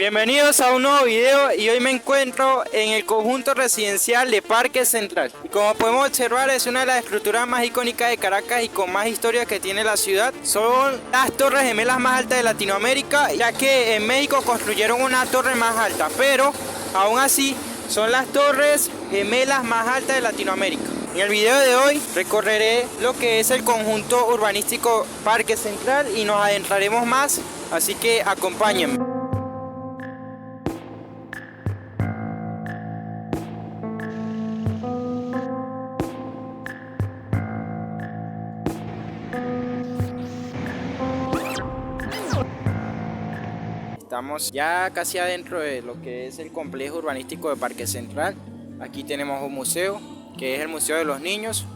Bienvenidos a un nuevo video y hoy me encuentro en el conjunto residencial de Parque Central. Y como podemos observar, es una de las estructuras más icónicas de Caracas y con más historia que tiene la ciudad. Son las torres gemelas más altas de Latinoamérica, ya que en México construyeron una torre más alta, pero aún así son las torres gemelas más altas de Latinoamérica. En el video de hoy recorreré lo que es el conjunto urbanístico Parque Central y nos adentraremos más, así que acompáñenme. Estamos ya casi adentro de lo que es el complejo urbanístico de Parque Central. Aquí tenemos un museo, que es el Museo de los Niños.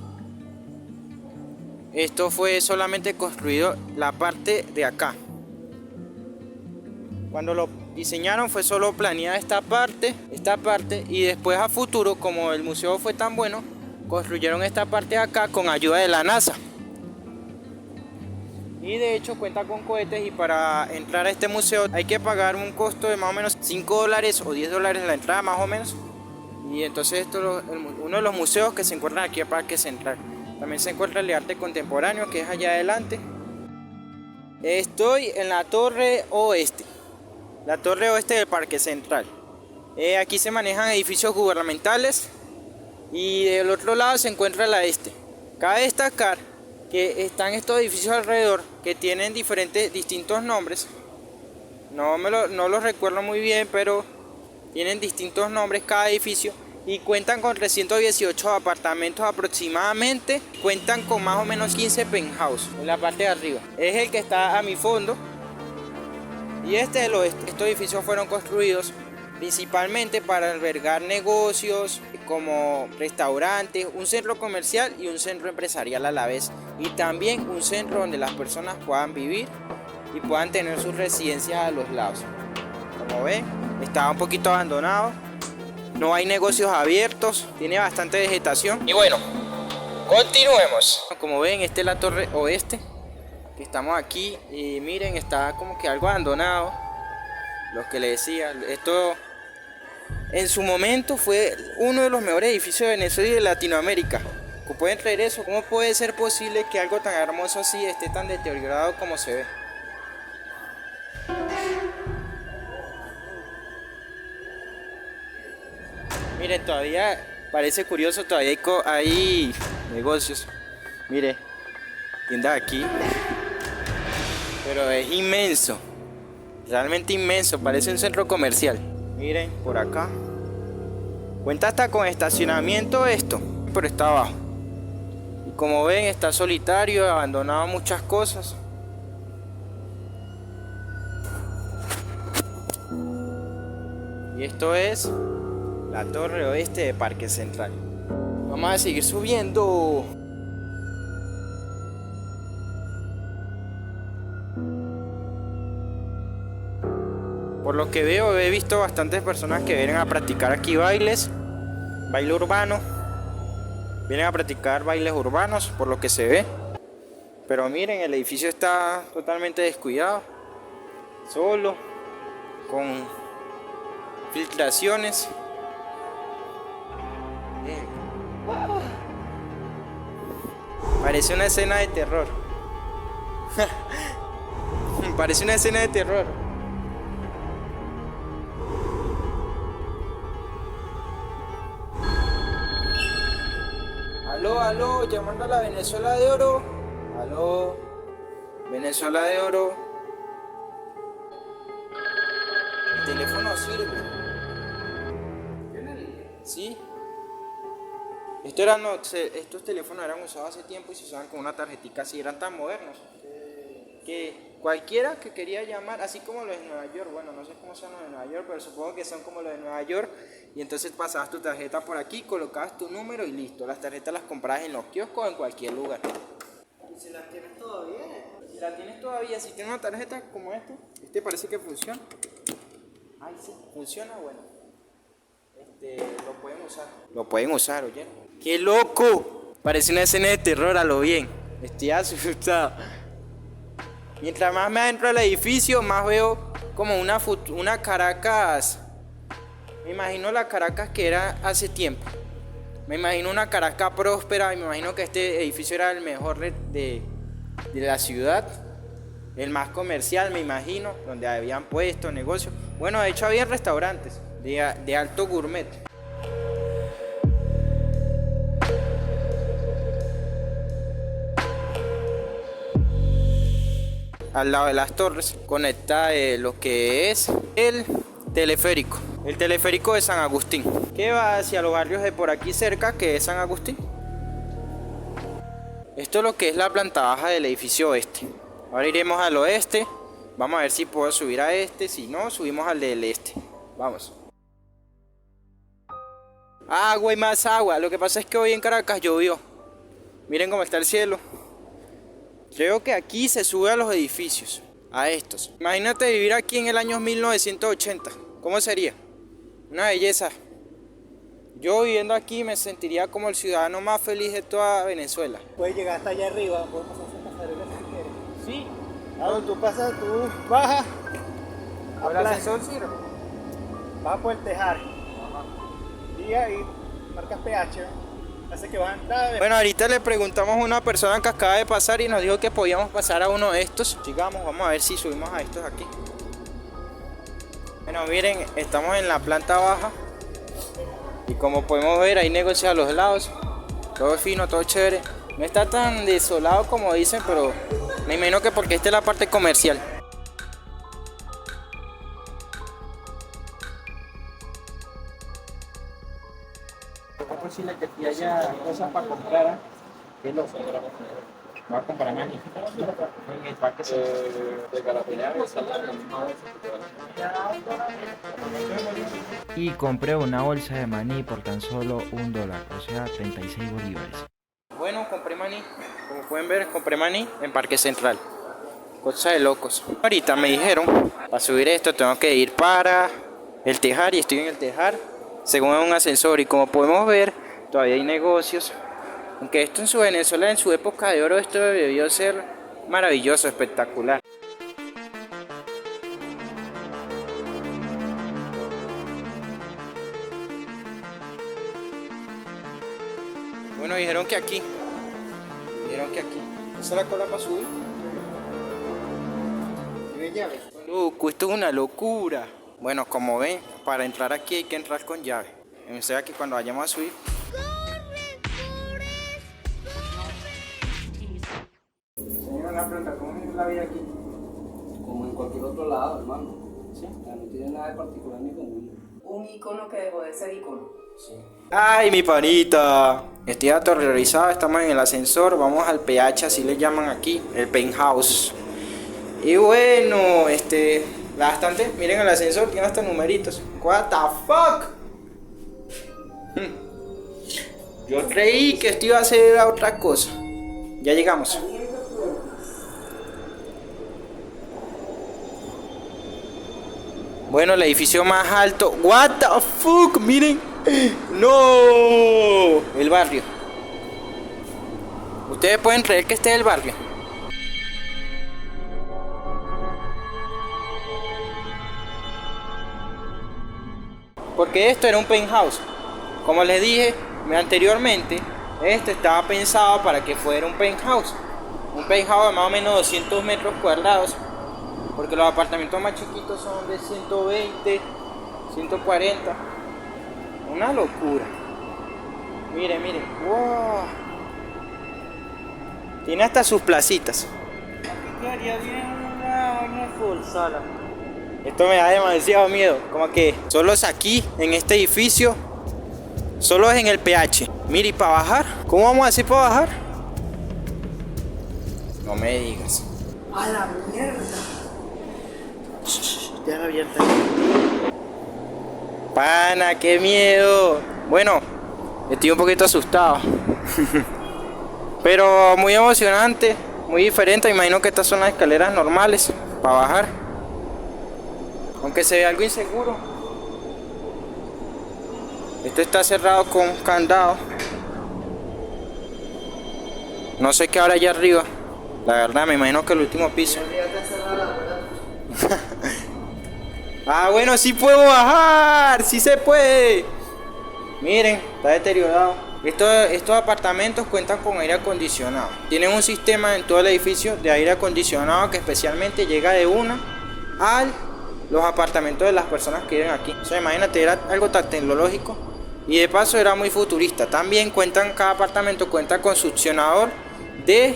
Esto fue solamente construido la parte de acá. Cuando lo diseñaron fue solo planeada esta parte y después a futuro, como el museo fue tan bueno, construyeron esta parte de acá con ayuda de la NASA. Y de hecho cuenta con cohetes, y para entrar a este museo hay que pagar un costo de más o menos $5 o $10 la entrada más o menos. Y entonces esto es uno de los museos que se encuentran aquí en Parque Central. También se encuentra el de arte contemporáneo, que es allá adelante. Estoy en la torre oeste, del Parque Central. Aquí se manejan edificios gubernamentales y del otro lado se encuentra la este. Cabe destacar que están estos edificios alrededor que tienen distintos nombres. No los recuerdo muy bien, pero tienen distintos nombres cada edificio y cuentan con 318 apartamentos aproximadamente. Cuentan con más o menos 15 penthouse en la parte de arriba. Es el que está a mi fondo. Y este es el oeste. Estos edificios fueron construidos principalmente para albergar negocios como restaurantes, un centro comercial y un centro empresarial a la vez, y también un centro donde las personas puedan vivir y puedan tener sus residencias a los lados. Como ven, está un poquito abandonado, no hay negocios abiertos, tiene bastante vegetación. Y bueno, continuemos. Como ven, esta es la torre oeste, que estamos aquí, y miren, está como que algo abandonado. Lo que les decía, esto en su momento fue uno de los mejores edificios de Venezuela y de Latinoamérica. ¿Pueden creer eso? ¿Cómo puede ser posible que algo tan hermoso así esté tan deteriorado como se ve? Miren, todavía parece curioso, todavía hay negocios. Mire, tienda aquí, pero es inmenso. Realmente inmenso, parece un centro comercial. Miren, por acá cuenta hasta con estacionamiento esto, pero está abajo. Y como ven, está solitario, abandonado muchas cosas. Y esto es la torre oeste de Parque Central. Vamos a seguir subiendo. Por lo que veo, he visto bastantes personas que vienen a practicar aquí baile urbano. Vienen a practicar bailes urbanos, por lo que se ve. Pero miren, el edificio está totalmente descuidado, solo, con filtraciones. Parece una escena de terror. Parece una escena de terror. Aló, llamando a la Venezuela de Oro. Aló, Venezuela de Oro. El teléfono sirve. ¿Sí? Estos teléfonos eran usados hace tiempo y se usaban con una tarjetita así, eran tan modernos que cualquiera que quería llamar, así como los de Nueva York, bueno, no sé cómo son los de Nueva York, pero supongo que son como los de Nueva York, y entonces pasabas tu tarjeta por aquí, colocabas tu número y listo. Las tarjetas las comprabas en los kioscos o en cualquier lugar. ¿Y si las tienes todavía? Si la tienes todavía, si tienes una tarjeta como esta, parece que funciona. Ay, sí, funciona, bueno. Lo pueden usar, oye. ¡Qué loco! Parece una escena de terror a lo bien. Estoy asustado. Mientras más me adentro del edificio, más veo como una Caracas. Me imagino la Caracas que era hace tiempo. Me imagino una Caracas próspera y me imagino que este edificio era el mejor de la ciudad. El más comercial, me imagino, donde habían puestos, negocios. Bueno, de hecho había restaurantes de alto gourmet. Al lado de las torres conecta lo que es el teleférico. El teleférico de San Agustín, que va hacia los barrios de por aquí cerca, que es San Agustín. Esto es lo que es la planta baja del edificio oeste. Ahora iremos al oeste. Vamos a ver si puedo subir a este. Si no, subimos al del este. Vamos. Agua y más agua. Lo que pasa es que hoy en Caracas llovió. Miren cómo está el cielo. Creo que aquí se sube a los edificios. A estos. Imagínate vivir aquí en el año 1980. ¿Cómo sería? Una belleza. Yo viviendo aquí me sentiría como el ciudadano más feliz de toda Venezuela. Puedes llegar hasta allá arriba, podemos hacer pasarela si quieres. Sí. Claro, tú pasas, tú bajas. ¿Por el ascensor sirve? Vas por el tejar. Y ahí marcas pH. Hace que vas a entrar. Bueno, ahorita le preguntamos a una persona que acaba de pasar y nos dijo que podíamos pasar a uno de estos. Sigamos, vamos a ver si subimos a estos aquí. Bueno, miren, estamos en la planta baja. Y como podemos ver, hay negocios a los lados. Todo fino, todo chévere. No está tan desolado como dicen, pero me imagino que porque esta es la parte comercial. Es posible que aquí haya cosas para comprar. ¿Qué lo va a comprar maní? En el parque de Carapinera y compré una bolsa de maní por tan solo $1, o sea, 36 bolívares. Bueno, compré maní. Como pueden ver, compré maní en Parque Central. Cosa de locos. Ahorita me dijeron, para subir esto tengo que ir para el tejar y estoy en el tejar. Según un ascensor y como podemos ver, todavía hay negocios. Aunque esto en Venezuela, en su época de oro, esto debió ser maravilloso, espectacular. Bueno, dijeron que aquí. ¿Esa es la cola para subir? ¿Tiene llaves? Loco, esto es una locura. Bueno, como ven, para entrar aquí hay que entrar con llave. O sea que cuando vayamos a subir... Señora, una pregunta, ¿cómo es la vida aquí? Como en cualquier otro lado, hermano. ¿Sí? No tiene nada de particular ni común. Un icono que dejó de ser icono. Sí. ¡Ay, mi panita! Estoy aterrorizado, estamos en el ascensor, vamos al PH, así le llaman aquí, el penthouse. Y bueno, bastante, miren el ascensor, tiene hasta numeritos. What the fuck? Yo creí que esto iba a ser otra cosa. Ya llegamos. Bueno, el edificio más alto. What the fuck, miren. No, el barrio. Ustedes pueden creer que este es el barrio. Porque esto era un penthouse. Como les dije anteriormente, esto estaba pensado para que fuera un penthouse. Un penthouse de más o menos 200 metros cuadrados. Porque los apartamentos más chiquitos son de 120, 140. Una locura. Miren, miren. Wow. Tiene hasta sus placitas. Quedaría bien una full sala. Esto me da demasiado miedo. Como que solos aquí, en este edificio, solos en el PH. Mire, ¿y para bajar? ¿Cómo vamos a hacer para bajar? No me digas. ¡A la mierda! Ya la abierta. Pana, qué miedo. Bueno, estoy un poquito asustado. Pero muy emocionante, muy diferente. Me imagino que estas son las escaleras normales para bajar. Aunque se ve algo inseguro. Esto está cerrado con candado. No sé qué habrá allá arriba. La verdad, me imagino que el último piso. Ah, bueno, sí puedo bajar, sí se puede. Miren, está deteriorado. Estos apartamentos cuentan con aire acondicionado. Tienen un sistema en todo el edificio de aire acondicionado que especialmente llega de una a los apartamentos de las personas que viven aquí. O sea, imagínate, era algo tan tecnológico y de paso era muy futurista. También cada apartamento cuenta con succionador de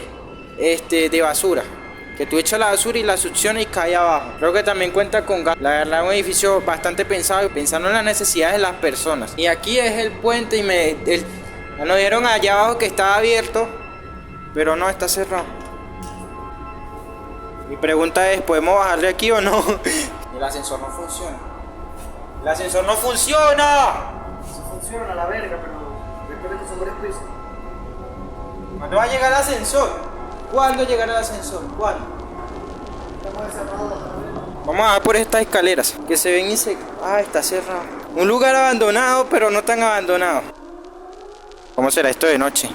basura. Que tú echas la basura y la succiona y cae abajo. Creo que también cuenta con gas. La verdad, un edificio bastante pensando en las necesidades de las personas. Y aquí es el puente y nos dieron allá abajo que estaba abierto, pero no, está cerrado. Mi pregunta es, ¿podemos bajarle aquí o no? El ascensor no funciona. ¡El ascensor no funciona! Sí funciona la verga, pero después de que son varios pisos. ¿Cuándo va a llegar el ascensor? ¿Cuándo llegará el ascensor? ¿Cuándo? Estamos encerrados. Vamos a ver por estas escaleras que se ven y se... Ah, está cerrado. Un lugar abandonado, pero no tan abandonado. ¿Cómo será esto de noche?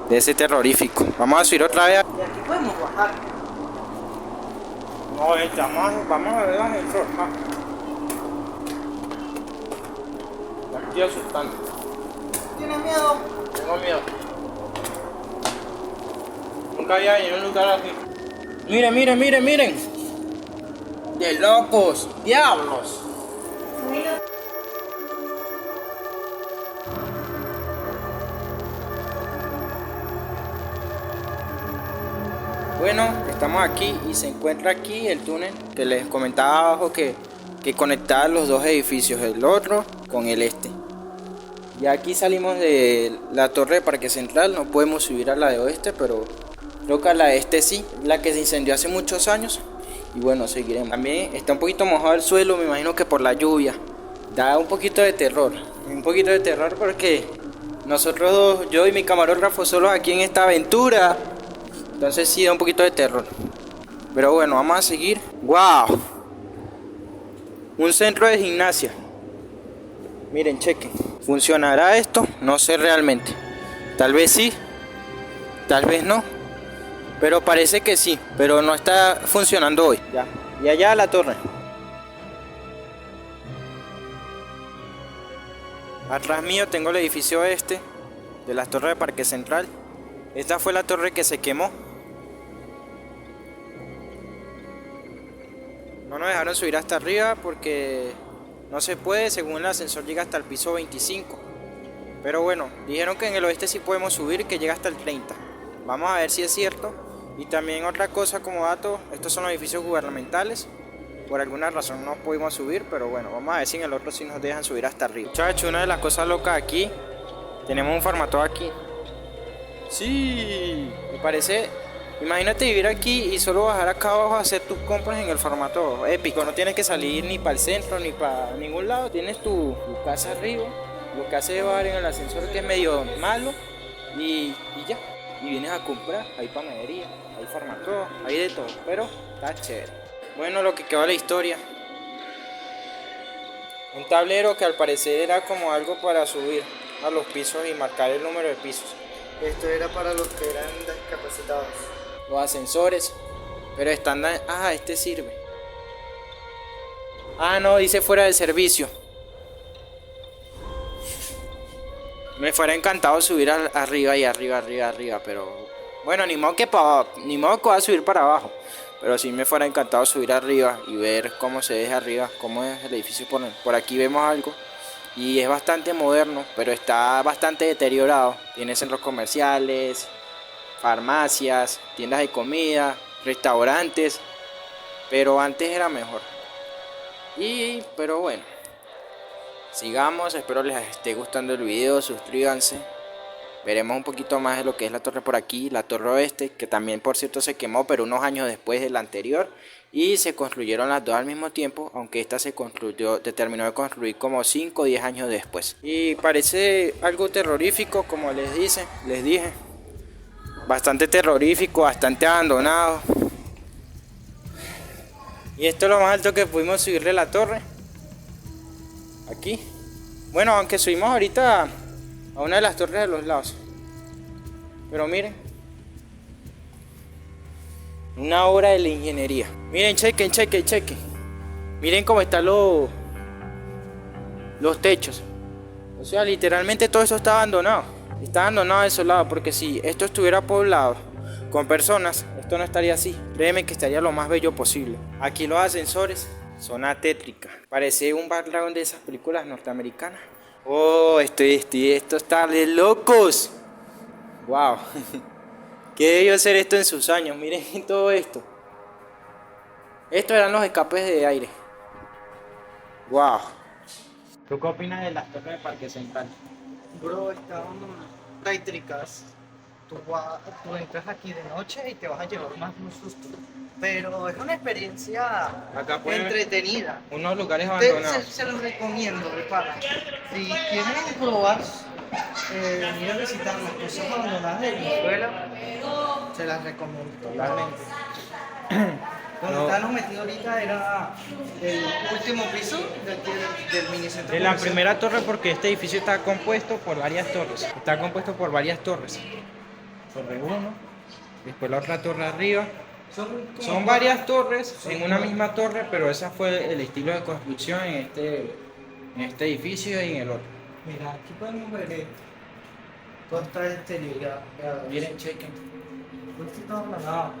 Debe ser terrorífico. Vamos a subir otra vez. Y aquí podemos bajar. No, vamos a ver el ascensor. Ya estoy asustando. ¿Tienes miedo? Tengo miedo. Nunca había ido a un lugar así. Miren. De locos, diablos. Bueno, estamos aquí y se encuentra aquí el túnel que les comentaba abajo que conectaba los dos edificios, el otro con el este. Y aquí salimos de la torre de Parque Central, no podemos subir a la de oeste, pero creo que a la de este sí, la que se incendió hace muchos años. Y bueno, seguiremos. También está un poquito mojado el suelo, me imagino que por la lluvia. Da un poquito de terror porque nosotros dos, yo y mi camarógrafo, solos aquí en esta aventura. Entonces sí da un poquito de terror. Pero bueno, vamos a seguir. ¡Wow! Un centro de gimnasia. Miren, chequen. ¿Funcionará esto? No sé realmente. Tal vez sí, tal vez no. Pero parece que sí, pero no está funcionando hoy. Ya. Y allá la torre. Atrás mío tengo el edificio este de las torres de Parque Central. Esta fue la torre que se quemó. No nos dejaron subir hasta arriba porque no se puede, según el ascensor llega hasta el piso 25. Pero bueno, dijeron que en el oeste sí podemos subir, que llega hasta el 30. Vamos a ver si es cierto. Y también otra cosa como dato, estos son los edificios gubernamentales. Por alguna razón no pudimos subir, pero bueno, vamos a ver si en el otro sí nos dejan subir hasta arriba. Muchachos, una de las cosas locas aquí, tenemos un Farmatodo aquí. Sí, me parece, imagínate vivir aquí y solo bajar acá abajo a hacer tus compras en el Farmatodo. Épico, no tienes que salir ni para el centro ni para ningún lado, tienes tu casa arriba, lo que hace bajar en el ascensor que es medio malo y ya. Y vienes a comprar, hay panadería, hay Farmatodo, hay de todo, pero está chévere. Bueno, lo que quedó de la historia. Un tablero que al parecer era como algo para subir a los pisos y marcar el número de pisos. Esto era para los que eran discapacitados. Los ascensores, pero están... Ah, este sirve. Ah, no, dice fuera de servicio. Me fuera encantado subir arriba y arriba, pero... Bueno, ni modo que va a subir para abajo. Pero sí me fuera encantado subir arriba y ver cómo se ve arriba, cómo es el edificio por aquí vemos algo. Y es bastante moderno, pero está bastante deteriorado. Tiene centros comerciales, farmacias, tiendas de comida, restaurantes. Pero antes era mejor. Pero bueno. Sigamos, espero les esté gustando el video, suscríbanse. Veremos un poquito más de lo que es la torre por aquí, la torre oeste, que también por cierto se quemó, pero unos años después de la anterior. Y se construyeron las dos al mismo tiempo, aunque esta se terminó de construir como 5 o 10 años después. Y parece algo terrorífico, como les dije. Bastante terrorífico, bastante abandonado. Y esto es lo más alto que pudimos subirle la torre. Aquí. Bueno, aunque subimos ahorita a una de las torres de los lados. Pero miren. Una obra de la ingeniería. Miren, chequen. Miren cómo están los techos. O sea, literalmente todo eso está abandonado. Está abandonado, desolado, porque si esto estuviera poblado con personas, esto no estaría así. Créeme que estaría lo más bello posible. Aquí los ascensores, zona tétrica. Parece un background de esas películas norteamericanas. Oh, esto está de locos. Wow. ¿Qué debió ser esto en sus años? Miren todo esto. Estos eran los escapes de aire. Wow. ¿Tú qué opinas de las torres de Parque Central? Bro, están tétricas. Tú entras aquí de noche y te vas a llevar más de un susto. Pero es una experiencia Acá pueden ver entretenida. unos lugares Se abandonados. los recomiendo, de pana. Si quieren probar, ir a visitar las cosas abandonadas de Venezuela, se las recomiendo totalmente. Donde No. estábamos metidos ahorita era el último piso del minicentro. De la comercial. primera torre, porque este edificio está compuesto por varias torres. Está compuesto por varias torres. Torre 1, después la otra torre arriba. Son varias torres en una misma torre, pero ese fue el estilo de construcción en este edificio y en el otro. Mira, aquí podemos ver que todo está exterior. Miren, chequen. Todo está abandonado.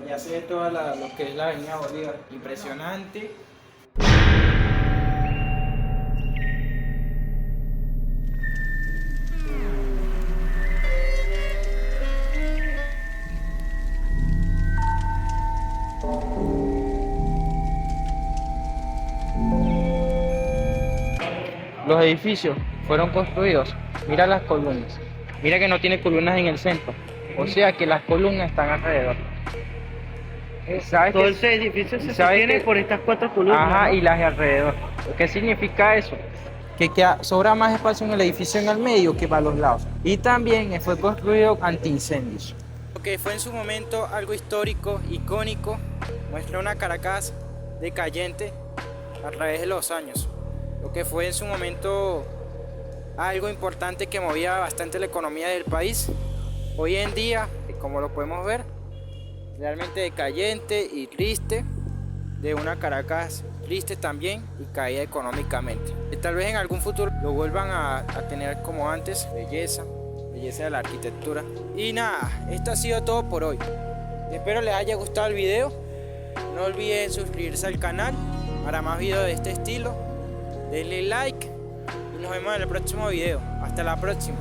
Allá se ve toda lo que es la avenida Bolívar. Impresionante. Los edificios fueron construidos. Mira las columnas. Mira que no tiene columnas en el centro. O sea que las columnas están alrededor. ¿Sabes Todo qué? ese edificio se ¿Sabes sostiene qué? por estas 4 columnas. Ajá, ¿no? y las de alrededor. ¿Qué significa eso? Que sobra más espacio en el edificio en el medio que para los lados. Y también fue construido antiincendios. Lo que fue en su momento algo histórico, icónico, muestra una Caracas decayente a través de los años. Lo que fue en su momento algo importante que movía bastante la economía del país. Hoy en día, como lo podemos ver, realmente decayente y triste, de una Caracas triste también y caída económicamente. Tal vez en algún futuro lo vuelvan a tener como antes, belleza de la arquitectura. Y nada, esto ha sido todo por hoy. Espero les haya gustado el video. No olviden suscribirse al canal para más videos de este estilo. Denle like y nos vemos en el próximo video. Hasta la próxima.